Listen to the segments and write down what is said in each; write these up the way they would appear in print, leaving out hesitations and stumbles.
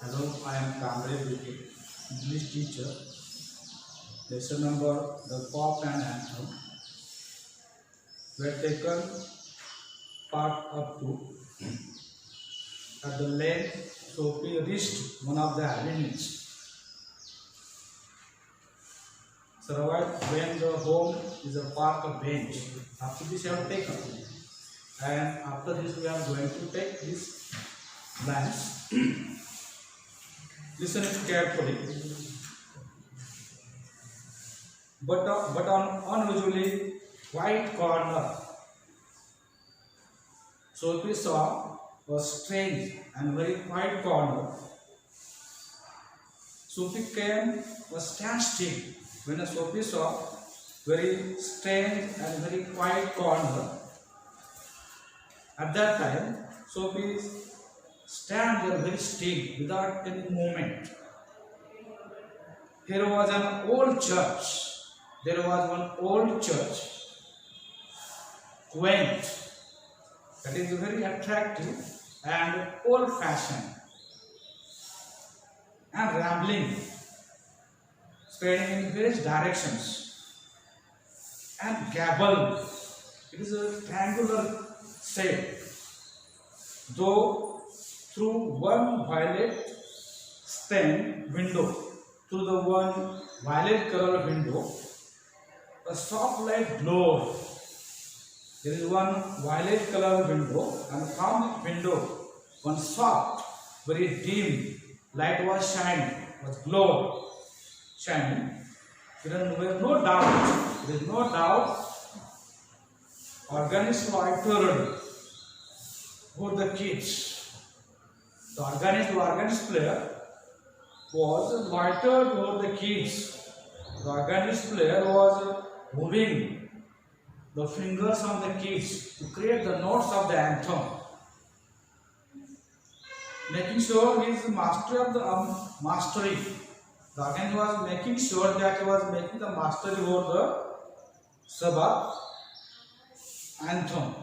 Hello, I am Kamre English teacher. Lesson number the pop and anthem. We have taken part up to at the length Sophie reached one of the avenues. Survived when the home is a park bench. After this we have taken, and after this we are going to take this lines. Listen it carefully. But on unusually white corner, Sophie saw a strange and very quiet corner. Sophie came a standstill when Sophie saw very strange and very quiet corner. At that time, Sophie stand there very still without any movement. Here was an old church. There was one old church, quaint, that is very attractive and old-fashioned, and rambling, spreading in various directions, and gable. It is a triangular shape, though through one violet stained window, through the one violet colored window, a soft light glowed. There is one violet colored window, and from the window, one soft, very dim light was shining, was glowed, shining. There is no doubt, organist loitered for the kids. The organist player was loitered over the keys. The organist player was moving the fingers on the keys to create the notes of the anthem, making sure he is the master of the mastery. The organist was making sure that he was making the mastery over the Sabbath anthem.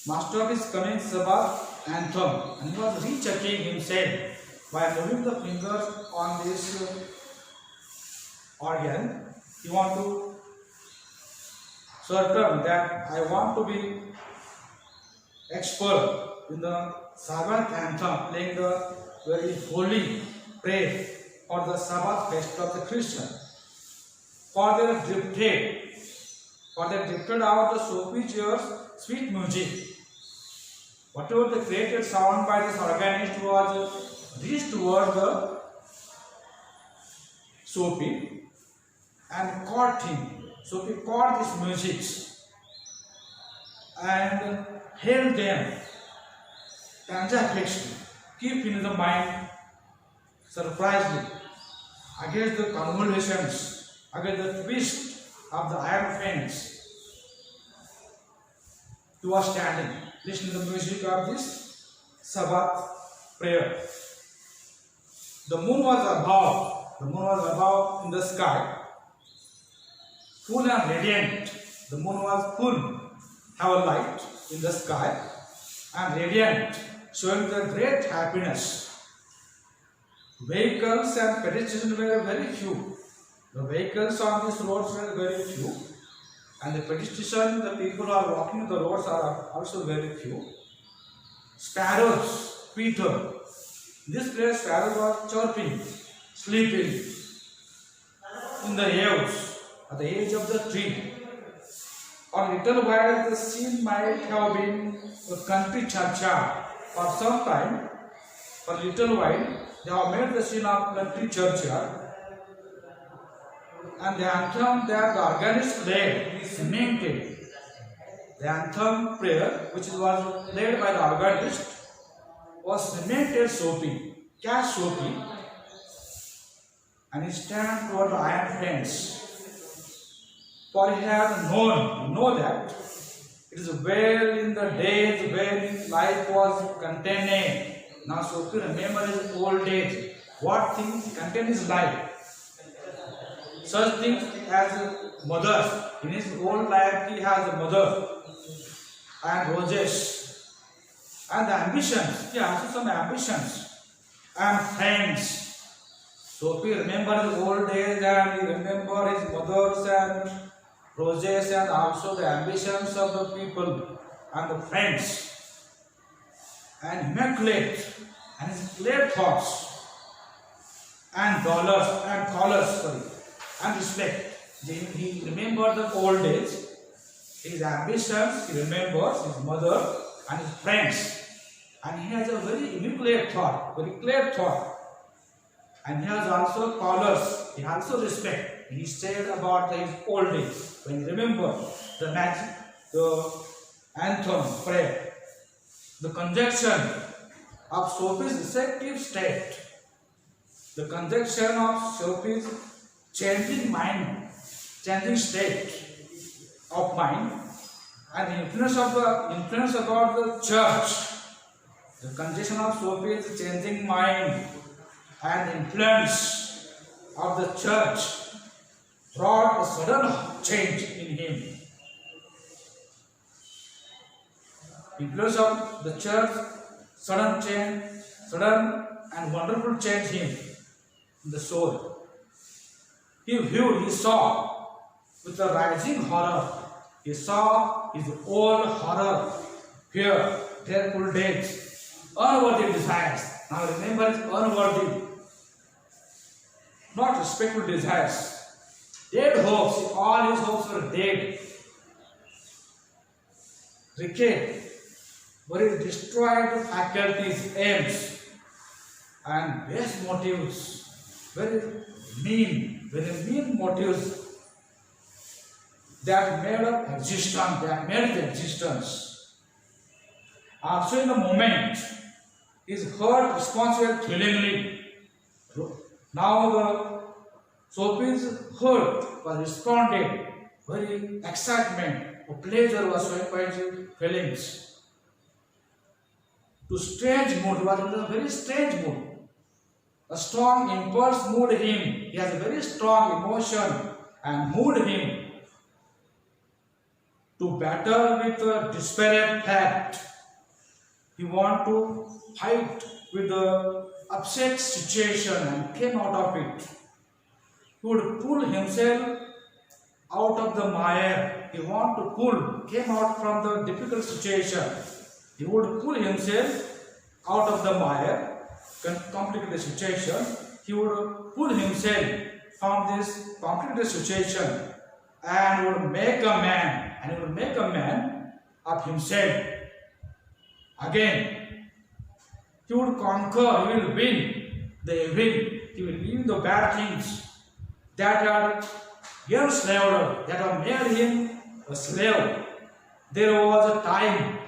Master of his coming Sabbath anthem, and he was rechecking himself by moving the fingers on this organ. He want to certain that I want to be expert in the Sabbath anthem, playing the very holy prayer for the Sabbath fest of the Christian. For they drifted out the Sophie cheers sweet music. Whatever the created sound by this organist was reached toward the Sophie and caught him. Sophie caught these musics and held them transfixed, keep in the mind surprisingly against the convolutions, against the twist of the iron fence. He was standing, listening to the music of this Sabbath prayer. The moon was above in the sky, full and radiant. The moon was full, have a light in the sky, and radiant, showing the great happiness. Vehicles and pedestrians were very few. The vehicles on these roads were very few, and the pedestrians, the people who are walking the roads, are also very few. Sparrows, Peter. This place, sparrows were chirping, sleeping in the eaves, at the edge of the tree. For a little while, the scene might have been a country churchyard. For some time, for a little while, they have made the scene of country churchyard. And the anthem that the organist played cemented. The anthem prayer, which was played by the organist, was cemented Sophie, catch Sophie, and he stand toward the iron fence. For he had know that it is well in the days when life was contained. Now Sophie remember his old days. What things contain his life? Such things as mothers. In his old life he has a mother and roses And the ambitions, he has some ambitions and friends. So he remembers his old days and he remembers his mothers and projects and also the ambitions of the people and the friends. And immaculate and his clear thoughts and and respect. He remembers the old days, his ambitions, he remembers his mother and his friends. And he has a very immaculate thought, very clear thought. And he has also colors, he also respect. He said about his old days, when he remembered the magic, the anthem, prayer, the conjunction of Sophie's receptive state, the conjunction of Sophie's changing mind, changing state of mind, and the influence about the church, the conjunction of Sophie's changing mind and the influence of the church brought a sudden change in him. Influence of the church, sudden and wonderful change in the soul. He saw with a rising horror. He saw his old horror, fear, dreadful days, unworthy desires. Now remember, it's unworthy, not respectful desires. Dead hopes, all his hopes were dead. Decayed, very destroyed faculties, aims, and base motives, very mean motives that made the existence. Also in the moment, his heart responsive thrillingly. Now the Sophie's heart was responded, very excitement or pleasure was showing by his feelings. To strange mood, was in a very strange mood. A strong impulse moved him. He has a very strong emotion and moved him to battle with a desperate fact. He wanted to fight with the upset situation and came out of it. He would pull himself out of the mire. He wanted to came out from the difficult situation. He would pull himself out of the mire, complicated situation. He would pull himself from this complicated situation and would make a man, and he would make a man of himself. Again, he would conquer, he will win the evil, he will leave the bad things that are enslaved, that have made him a slave. There was a time,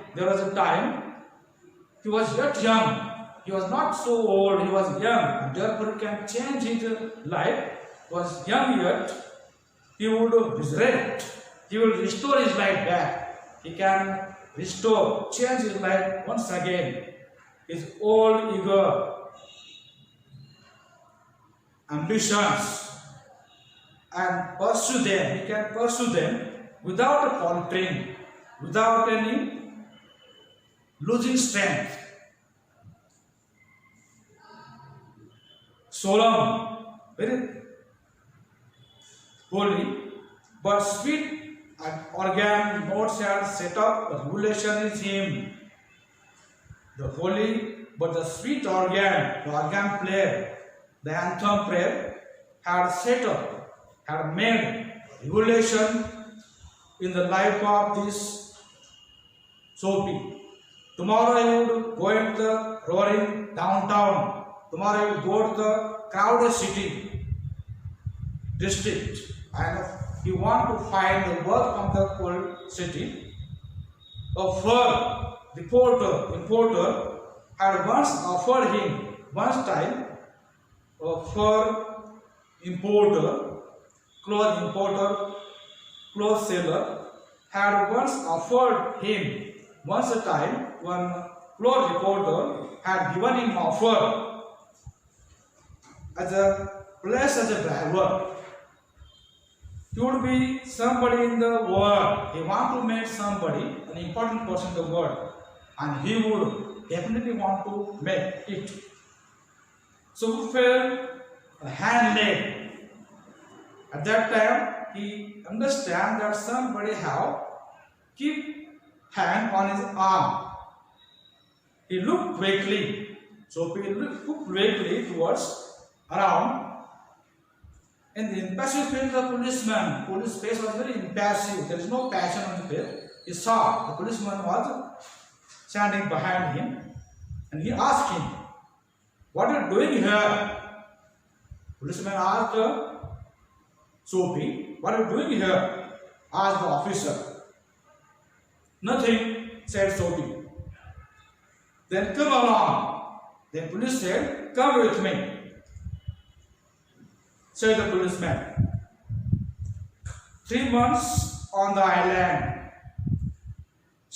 he was yet young. He was not so old, he was young, and therefore he can change his life. He was young yet, he would resurrect, he will restore his life back. He can restore, change his life once again. His old eager ambitions and pursue them. He can pursue them without a faltering, without any losing strength. Solemn, very holy, but sweet and organ notes are set up. The regulation is him. The holy, but the sweet organ, the organ player, the anthem prayer had set up, had made regulation in the life of this Sophie. Tomorrow you would go into the roaring downtown. Tomorrow you will go to the crowded city, district, and you want to find the work from the old city. A fur importer had once offered him, once time, a fur importer, clothes seller, had once offered him, once a time, one clothes reporter had given him offer as a place as a driver. He would be somebody in the world. He want to make somebody, an important person in the world, and he would definitely want to make it. So he felt a hand leg. At that time, he understand that somebody have keep hand on his arm. He looked quickly. So he looked quickly towards around. And the impassive face of the policeman. Police face was very impassive. There is no passion on the face. He saw the policeman was standing behind him, and he asked him, "What are you doing here?" Policeman asked Sophie, "What are you doing here?" asked the officer. "Nothing," said Sophie. "Then come along." Then police said, "Come with me," said the policeman. 3 months on the island,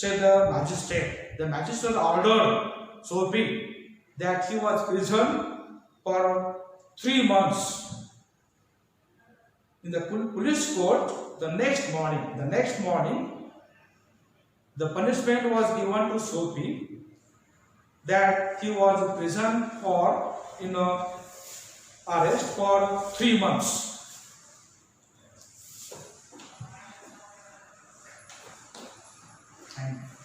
said the magistrate. The magistrate ordered Sophie that he was imprisoned for 3 months. In the police court, the next morning, the punishment was given to Sophie that he was imprisoned for arrest for 3 months. Thank you.